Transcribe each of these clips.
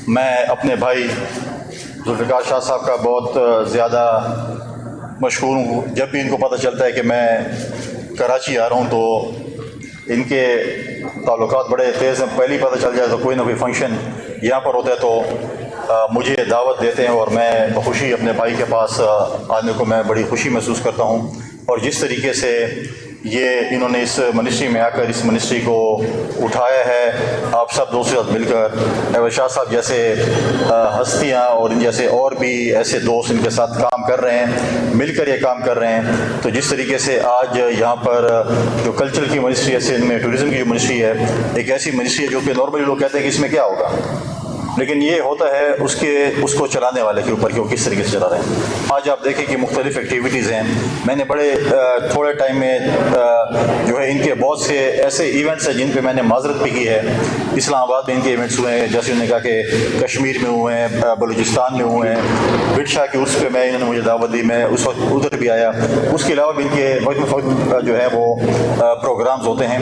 میں اپنے بھائی ذوالفقار شاہ صاحب کا بہت زیادہ مشکور ہوں. جب بھی ان کو پتہ چلتا ہے کہ میں کراچی آ رہا ہوں تو ان کے تعلقات بڑے تیز ہیں. پہلے ہی پتہ چل جائے تو کوئی نہ کوئی فنکشن یہاں پر ہوتا ہے تو مجھے دعوت دیتے ہیں اور میں بخوشی اپنے بھائی کے پاس آنے کو میں بڑی خوشی محسوس کرتا ہوں. اور جس طریقے سے یہ انہوں نے اس منسٹری میں آ کر اس منسٹری کو اٹھایا ہے, آپ سب دوستوں کے ساتھ مل کر, احمد شاہ صاحب جیسے ہستیاں اور ان جیسے اور بھی ایسے دوست ان کے ساتھ کام کر رہے ہیں, مل کر یہ کام کر رہے ہیں. تو جس طریقے سے آج یہاں پر جو کلچر کی منسٹری ہے, سندھ میں ٹورزم کی جو منسٹری ہے, ایک ایسی منسٹری ہے جو کہ نارملی لوگ کہتے ہیں کہ اس میں کیا ہوگا, لیکن یہ ہوتا ہے اس کو چلانے والے کے اوپر کہ وہ کس طریقے سے چلا رہے ہیں. آج آپ دیکھیں کہ مختلف ایکٹیویٹیز ہیں. میں نے بڑے تھوڑے ٹائم میں جو ہے ان کے بہت سے ایسے ایونٹس ہیں جن پہ میں نے معذرت بھی کی ہے. اسلام آباد میں ان کے ایونٹس ہوئے ہیں, جیسے انہوں نے کہا کہ کشمیر میں ہوئے ہیں, بلوچستان میں ہوئے ہیں, بٹشاہ کے عرس پہ انہوں نے مجھے دعوت دی, میں اس وقت ادھر بھی آیا. اس کے علاوہ بھی ان کے وقت جو ہے وہ پروگرامز ہوتے ہیں.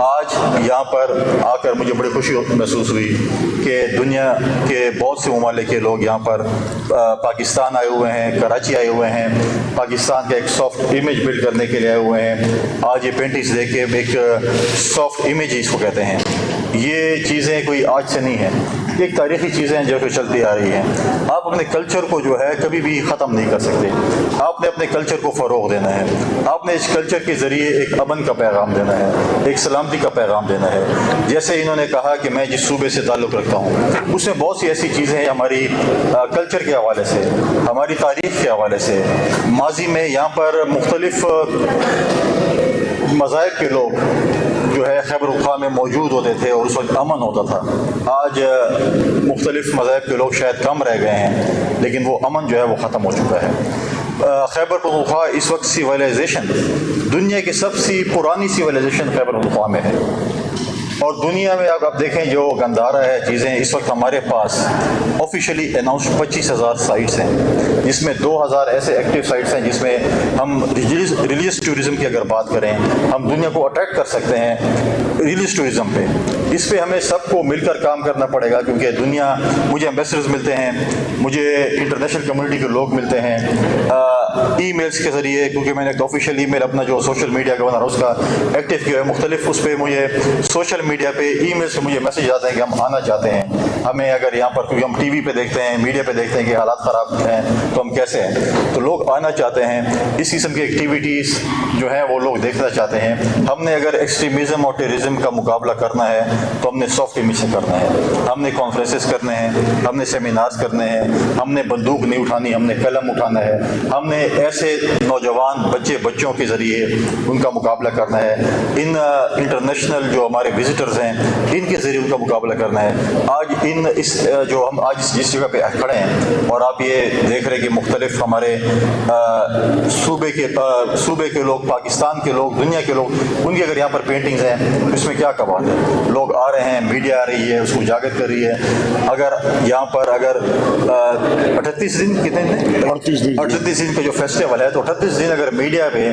آج یہاں پر آ کر مجھے بڑی خوشی محسوس ہوئی کہ دنیا کے بہت سے ممالک کے لوگ یہاں پر پاکستان آئے ہوئے ہیں, کراچی آئے ہوئے ہیں, پاکستان کا ایک سافٹ امیج بلڈ کرنے کے لیے آئے ہوئے ہیں. آج یہ پینٹنگز دیکھ کے ایک سافٹ امیج اس کو کہتے ہیں. یہ چیزیں کوئی آج سے نہیں ہیں, ایک تاریخی چیزیں ہیں جو کہ چلتی آ رہی ہیں. آپ اپنے کلچر کو جو ہے کبھی بھی ختم نہیں کر سکتے. آپ نے اپنے کلچر کو فروغ دینا ہے. آپ نے اس کلچر کے ذریعے ایک امن کا پیغام دینا ہے, ایک سلامتی کا پیغام دینا ہے. جیسے انہوں نے کہا کہ میں جس صوبے سے تعلق رکھتا ہوں اس میں بہت سی ایسی چیزیں ہیں ہماری کلچر کے حوالے سے, ہماری تاریخ کے حوالے سے. ماضی میں یہاں پر مختلف مذاہب کے لوگ جو ہے خیبر پختونخوا میں موجود ہوتے تھے اور اس وقت امن ہوتا تھا. آج مختلف مذاہب کے لوگ شاید کم رہ گئے ہیں, لیکن وہ امن جو ہے وہ ختم ہو چکا ہے. خیبر پختونخوا اس وقت سیویلائزیشن, دنیا کی سب سے پرانی سیویلائزیشن خیبر پختونخوا میں ہے. اور دنیا میں آپ دیکھیں جو گندھارا ہے چیزیں, اس وقت ہمارے پاس آفیشلی اناؤنسڈ 25,000 سائٹس ہیں, جس میں 2,000 ایسے ایکٹیو سائٹس ہیں جس میں ہم ریلیجس ٹورزم کی اگر بات کریں, ہم دنیا کو اٹریکٹ کر سکتے ہیں ریلیجس ٹورزم پہ. اس پہ ہمیں سب کو مل کر کام کرنا پڑے گا, کیونکہ دنیا, مجھے ایمبیسڈرز ملتے ہیں, مجھے انٹرنیشنل کمیونٹی کے لوگ ملتے ہیں ای میلز کے ذریعے, کیونکہ میں نے ایک آفیشیل ای میل اپنا جو سوشل میڈیا کا بنا اس کا ایکٹیو کیا ہے مختلف. اس پہ مجھے سوشل میڈیا پہ ای میل سے مجھے میسیج آتے ہیں کہ ہم آنا چاہتے ہیں. ہمیں اگر یہاں پر, کیونکہ ہم ٹی وی پہ دیکھتے ہیں, میڈیا پہ دیکھتے ہیں کہ حالات خراب ہیں تو ہم کیسے ہیں, تو لوگ آنا چاہتے ہیں. اس قسم کی ایکٹیویٹیز جو ہیں وہ لوگ دیکھنا چاہتے ہیں. ہم نے اگر ایکسٹریمزم اور ٹیررزم کا مقابلہ کرنا ہے تو ہم نے سافٹ امیج سے کرنا ہے. ہم نے کانفرنسز کرنے ہیں, ہم نے سیمینارز کرنے ہیں, ہم نے بندوق نہیں اٹھانی, ہم نے قلم اٹھانا ہے. ہم نے ایسے نوجوان بچوں کے ذریعے ان کا مقابلہ کرنا ہے. ان انٹرنیشنل جو ہمارے وزٹرز ہیں ان کے ذریعے ان کا مقابلہ کرنا ہے. آج جو ہم آج جس جگہ پہ کھڑے ہیں اور آپ یہ دیکھ رہے ہیں کہ مختلف ہمارے صوبے کے لوگ, پاکستان کے لوگ, دنیا کے لوگ, ان کی اگر یہاں پر پینٹنگز ہیں اس میں کیا کمال ہے. لوگ آ رہے ہیں, میڈیا آ رہی ہے, اس کو اجاگر کر رہی ہے. اگر یہاں پر اگر 38 دن کتنے دن 38 دن کا جو فیسٹیول ہے, تو 38 دن اگر میڈیا پہ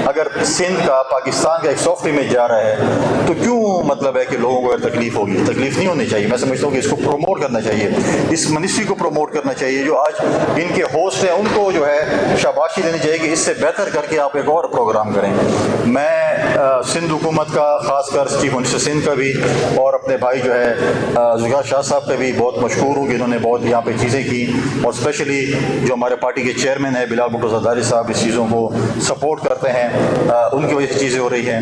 اگر سندھ کا, پاکستان کا ایک سافٹ امیج جا رہا ہے تو کیوں مطلب ہے کہ لوگوں کو اگر تکلیف ہوگی. تکلیف نہیں ہونی چاہیے. میں سمجھتا ہوں کہ اس کو پروموٹ کرنا چاہیے, اس منسٹری کو پروموٹ کرنا چاہیے. جو آج ان کے ہوسٹ ہیں ان کو جو ہے شاباشی دینی چاہیے کہ اس سے بہتر کر کے آپ ایک اور پروگرام کریں. میں سندھ حکومت کا, خاص کر چیف منسٹر سندھ کا بھی اور اپنے بھائی جو ہے ذوالفقار شاہ صاحب کا بھی بہت مشکور ہوں کہ انہوں نے بہت یہاں پہ چیزیں کی. اور اسپیشلی جو ہمارے پارٹی کے چیئرمین ہیں بلال بھٹو زرداری صاحب, اس چیزوں کو سپورٹ کرتے ہیں, ان کی وجہ سے چیزیں ہو رہی ہیں.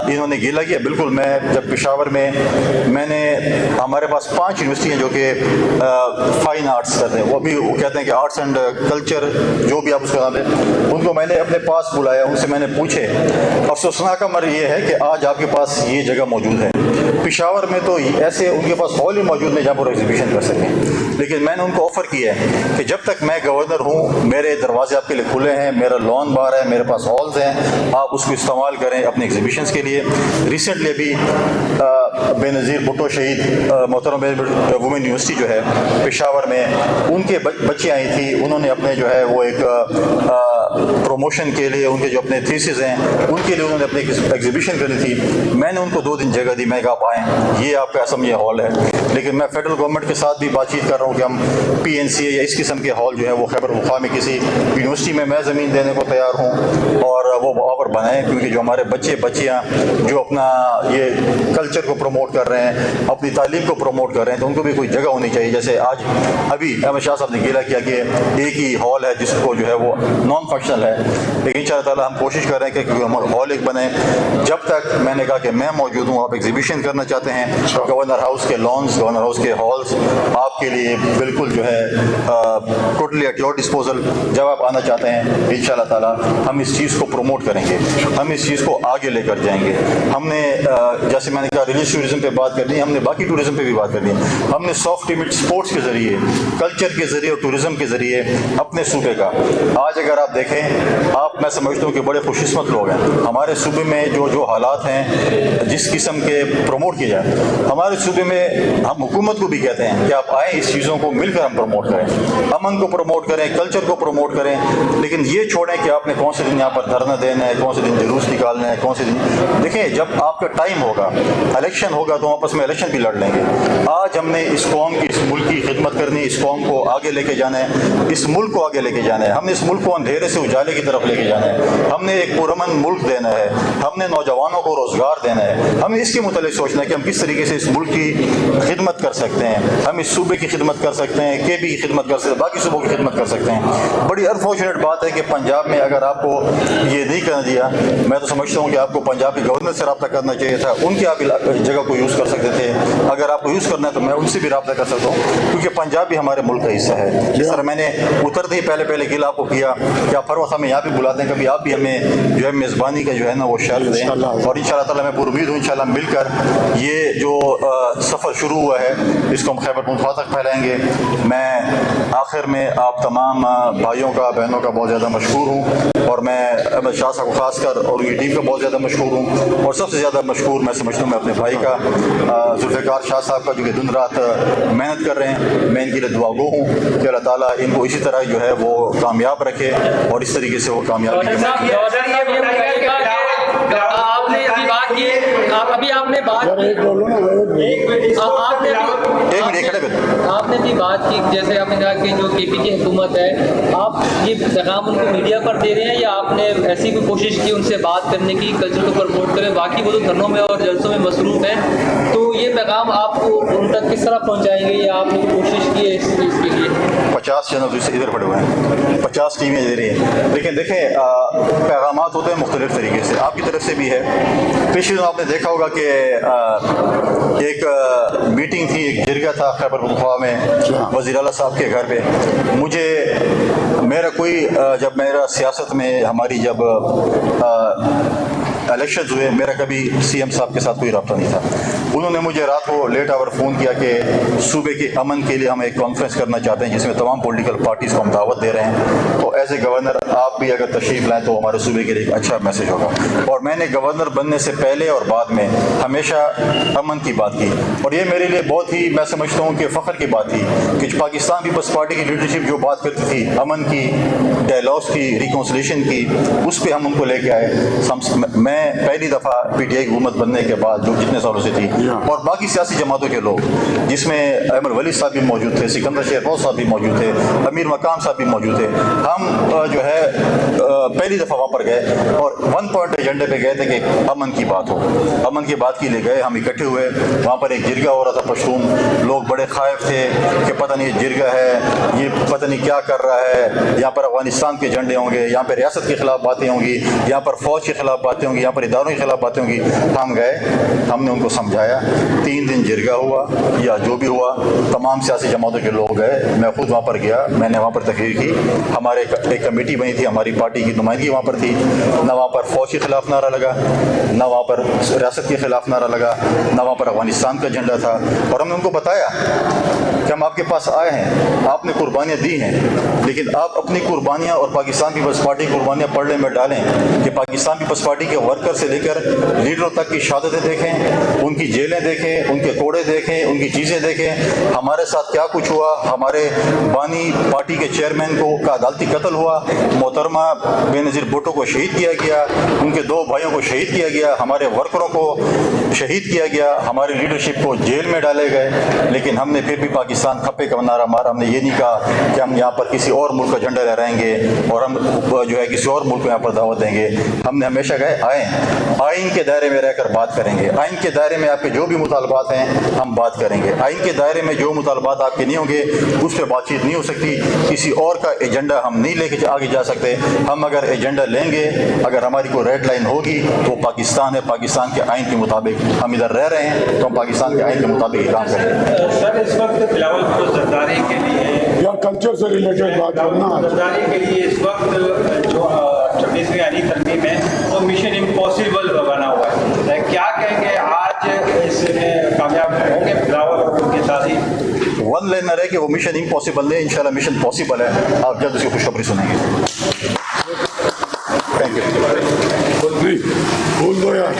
انہوں نے گیلا کیا. بالکل, میں جب پشاور میں نے, ہمارے پاس 5 یونیورسٹی ہیں جو کہ فائن آرٹس کرتے ہیں, وہ بھی کہتے ہیں کہ آرٹس اینڈ کلچر جو بھی آپ اس کا نام دیں, ان کو میں نے اپنے پاس بلایا, ان سے میں نے پوچھے. افسوسناک امر یہ ہے کہ آج آپ کے پاس یہ جگہ موجود ہے. پشاور میں تو ایسے ان کے پاس ہال ہی موجود نہیں جہاں پر ایگزیبیشن کر سکیں. لیکن میں نے ان کو آفر کیا ہے کہ جب تک میں گورنر ہوں میرے دروازے آپ کے لیے کھلے ہیں, میرا لان بار ہے, میرے پاس ہالز ہیں, آپ اس کو استعمال کریں اپنے ایگزیبیشنز کے لیے. ریسنٹلی ابھی بے نظیر بھٹو شہید محترم وومن یونیورسٹی جو ہے پشاور میں, ان کے بچے آئی تھی, انہوں نے اپنے جو ہے وہ ایک پروموشن کے لیے ان کے جو اپنے تھیسز ہیں ان کے لیے انہوں نے اپنے ایگزیبیشن کرنی تھی. میں نے ان کو 2 دن جگہ دی. میں کہا آپ آئیں, یہ آپ کا سمجھے ہال ہے. لیکن میں فیڈرل گورنمنٹ کے ساتھ بھی بات چیت کر رہا ہوں کہ ہم PNCA یا اس قسم کے ہال جو ہے وہ خیبر پختونخوا میں کسی یونیورسٹی میں زمین دینے کو تیار ہوں اور وہ وہاں پر بنائیں، کیونکہ جو ہمارے بچے بچیاں جو اپنا یہ کلچر کو پروموٹ کر رہے ہیں، اپنی تعلیم کو پروموٹ کر رہے ہیں، تو ان کو بھی کوئی جگہ ہونی چاہیے. جیسے آج ابھی احمد شاہ صاحب نے گیلا کیا کہ ایک ہی ہال ہے جس کو جو ہے وہ نان فنکشنل ہے، لیکن ان شاء اللہ تعالیٰ ہم کوشش کر رہے ہیں کہ ہمارا ہال ایک بنے. جب تک میں نے کہا کہ میں موجود ہوں، آپ ایگزیبیشن کرنا چاہتے ہیں، گورنر ہاؤس کے لانس، گورنر ہاؤس کے ہالس آپ کے لیے بالکل جو ہے ٹوٹلی ایٹ یور ڈسپوزل. جب آپ آنا چاہتے ہیں ان شاء اللہ تعالیٰ ہم اس چیز کو پروموٹ کریں گے، ہم اس چیز کو آگے لے کر جائیں گے. ہم نے جیسے میں نے کہا ریلیجس ٹورزم پہ بات کرنی ہے، ہم نے باقی ٹورزم پہ بھی بات کرنی ہے. ہم نے سافٹ لمٹ اسپورٹس کے ذریعے، کلچر کے ذریعے اور ٹورزم کے ذریعے اپنے صوبے کا آج اگر آپ دیکھیں، آپ میں سمجھتا ہوں کہ بڑے خوش قسمت لوگ ہیں. ہمارے صوبے میں جو حالات ہیں جس قسم کے پروموٹ کیے جائیں، ہمارے صوبے میں ہم حکومت کو بھی کہتے ہیں کہ آپ آئیں، اس چیزوں کو مل کر ہم پروموٹ کریں، امن کو پروموٹ کریں، کلچر کو پروموٹ کریں. لیکن یہ چھوڑیں کہ آپ نے کون سے دن یہاں پر دھرنا دینا ہے، کون سے دن جلوس نکالنا ہے، کون سے دن. دیکھیں جب آپ کا ٹائم ہوگا، الیکشن ہوگا تو آپس میں الیکشن بھی لڑ لیں گے. آج ہم نے اس قوم کی، اس ملک کی خدمت کرنی، اس قوم کو آگے لے کے جانا ہے، اس ملک کو آگے لے کے جانا ہے. ہم نے اس ملک کو اندھیرے سے اجالے کی طرف لے کے جانا ہے. ہم نے ایک پرامن ملک دینا ہے، ہم نے نوجوانوں کو روزگار دینا ہے. ہمیں اس کے متعلق سوچنا ہے کہ ہم کس طریقے سے اس ملک کی خدمت کر سکتے ہیں، ہم اس صوبے کی خدمت کر سکتے ہیں، KB کی خدمت کر سکتے ہیں، باقی صوبوں کی خدمت کر سکتے ہیں. بڑی انفارچونیٹ بات ہے کہ پنجاب میں اگر آپ کو یہ نہیں کرنا دیا، میں تو سمجھتا ہوں کہ آپ کو پنجاب کے گورنر سے رابطہ کرنا چاہیے تھا. ان کی آپ جگہ کو یوز کر سکتے تھے. اگر آپ کو یوز کرنا ہے تو میں ان سے بھی رابطہ کر سکتا ہوں، کیونکہ پنجاب بھی ہمارے ملک کا حصہ ہے. جس طرح میں نے اترتے ہی پہلے گل آپ کو کیا کہ آپ ہر وقت ہمیں یہاں بھی بلاتے ہیں، کبھی آپ بھی ہمیں جو ہے میزبانی کا جو ہے نا وہ شرف دیں. اور ان شاء اللہ تعالیٰ میں پر امید ہوں انشاءاللہ مل کر یہ جو سفر شروع ہوا ہے اس کو ہم خیبر پختونخوا تک پھیلائیں گے. میں آخر میں آپ تمام بھائیوں کا، بہنوں کا بہت زیادہ مشکور ہوں، اور میں احمد شاہ صاحب کو خاص کر اور ان کی ٹیم کا بہت زیادہ مشکور ہوں. اور سب سے زیادہ مشکور میں سمجھتا ہوں میں اپنے بھائی کا، ذوالفقار شاہ صاحب کا، جو کہ دن رات محنت کر رہے ہیں. میں ان کے لیے دعا گو ہوں کہ اللہ تعالیٰ ان کو اسی طرح جو ہے وہ کامیاب رکھے اور اس طریقے سے وہ کامیابی کے آپ نے بھی بات کی، جیسے آپ نے کہا کہ جو KB کی حکومت ہے، آپ یہ پیغام ان کو میڈیا پر دے رہے ہیں یا آپ نے ایسی کوئی کوشش کی ان سے بات کرنے کی، کلچر کو پروموٹ کریں؟ باقی وہ تو دھرنوں میں اور جلسوں میں مصروف ہیں، تو یہ پیغام آپ کو ان تک کس طرح پہنچائیں گے یا آپ نے کوشش کی ہے اس چیز کے لیے؟ 50 چینل ادھر پڑے ہوئے ہیں، 50 ٹیمیں دے رہی ہیں. لیکن دیکھیں پیغامات ہوتے ہیں مختلف طریقے سے، آپ کی طرف سے بھی ہے. پچھلے دن آپ نے دیکھا ہوگا کہ ایک میٹنگ تھی، ایک جرگہ تھا خیبر پختونخوا میں وزیر اعلیٰ صاحب کے گھر پہ. مجھے میرا کوئی جب میرا سیاست میں ہماری جب الیکشنز ہوئے، میرا کبھی CM صاحب کے ساتھ کوئی رابطہ نہیں تھا. انہوں نے مجھے رات کو لیٹ آور فون کیا کہ صوبے کے امن کے لیے ہم ایک کانفرنس کرنا چاہتے ہیں جس میں تمام پولیٹیکل پارٹیز کو ہم دعوت دے رہے ہیں. تو ایز اے گورنر آپ بھی اگر تشریف لائیں تو ہمارے صوبے کے لیے ایک اچھا میسج ہوگا. اور میں نے گورنر بننے سے پہلے اور بعد میں ہمیشہ امن کی بات کی، اور یہ میرے لیے بہت ہی میں سمجھتا ہوں کہ فخر کی بات تھی کہ پاکستان پیپلز پارٹی کی لیڈرشپ جو بات کرتی تھی امن کی، ڈائلاگس کی، ریکنسلیشن کی، اس پہ ہم ان کو لے کے آئے. میں پہلی دفعہ PTI کی حکومت بننے کے بعد جو جتنے سالوں سے تھی، اور باقی سیاسی جماعتوں کے لوگ جس میں احمد ولی صاحب بھی موجود تھے، سکندر شیرپور صاحب بھی موجود تھے، امیر مقام صاحب بھی موجود تھے، ہم جو ہے پہلی دفعہ وہاں پر گئے اور 1 پوائنٹ ایجنڈے پہ گئے تھے کہ امن کی بات ہو. امن کی بات کے لیے گئے، ہم اکٹھے ہوئے. وہاں پر ایک جرگہ ہو رہا تھا پشتون، لوگ بڑے خائف تھے کہ پتہ نہیں یہ جرگہ ہے، یہ پتہ نہیں کیا کر رہا ہے، یہاں پر افغانستان کے جھنڈے ہوں گے، یہاں پہ ریاست کے خلاف باتیں ہوں گی، یہاں پر فوج کے خلاف باتیں ہوں گی، یہاں پر اداروں کے خلاف باتیں ہوں گی. ہم گئے، ہم نے ان کو سمجھایا. 3 دن جرگہ ہوا یا جو بھی ہوا، تمام سیاسی جماعتوں کے لوگ گئے. میں خود وہاں پر گیا، میں نے وہاں پر تقریر کی. ہمارے ایک کمیٹی بنی تھی، ہماری پارٹی کی نمائندگی وہاں پر تھی. نہ وہاں پر فوج کے خلاف نعرہ لگا، نہ وہاں پر ریاست کے خلاف نعرہ لگا، نہ وہاں پر افغانستان کا جھنڈا تھا. اور ہم نے ان کو بتایا کہ ہم آپ کے پاس آئے ہیں، آپ نے قربانیاں دی ہیں، لیکن آپ اپنی قربانیاں اور پاکستان پیپلز پارٹی کی قربانیاں پڑھنے میں ڈالیں کہ پاکستان پیپلز پارٹی کے ورکر سے لے کر لیڈروں تک کی شہادتیں دیکھیں، ان کی جیلیں دیکھیں، ان کے کوڑے دیکھیں، ان کی چیزیں دیکھیں، ہمارے ساتھ کیا کچھ ہوا. ہمارے بانی پارٹی کے چیئرمین کا عدالتی قتل ہوا، محترمہ بے نظیر بھٹو کو شہید کیا گیا، ان کے 2 بھائیوں کو شہید کیا گیا، ہمارے ورکروں کو شہید کیا گیا، ہماری لیڈرشپ کو جیل میں ڈالے گئے. لیکن ہم نے پھر بھی پاکستان کھپے کا نعرہ مارا. ہم نے یہ نہیں کہا کہ ہم یہاں پر کسی اور ملک کا جھنڈا لہرائیں گے اور ہم جو ہے کسی اور ملک کو یہاں پر دعوت دیں گے. ہم نے ہمیشہ کہا آئیں، آئین کے دائرے میں رہ کر بات کریں گے. آئین کے دائرے میں آپ کے جو بھی مطالبات ہیں ہم بات کریں گے. آئین کے دائرے میں جو مطالبات آپ کے نہیں ہوں گے اس پہ بات چیت نہیں ہو سکتی. کسی اور کا ایجنڈا ہم نہیں لے کے آگے جا سکتے. ہم اگر ایجنڈا لیں گے، اگر ہماری کوئی ریڈ لائن ہوگی تو پاکستان ہے. پاکستان کے آئین کے مطابق ہم ادھر رہ رہے ہیں تو ہم پاکستان کے آئین کے مطابق ہی کام کریں گے. سر اس وقت بلاول بھٹو زرداری کے لیے یا کلچر سے ریلیٹڈ بات کرنا. زرداری کے لیے اس وقت جو 26ویں علی ترمیم ہے وہ مشن امپاسبل بنا ہوا ہے. کیا کہیں گے آج اس میں کامیاب ہوں گے بلاول بھٹو کی تعریف؟ ون لائنر ہے کہ وہ مشن امپاسبل نہیں، انشاءاللہ مشن پاسبل ہے. آپ جلد اس کی خوشخبری سنیں گے. Thank you. بول دو یار.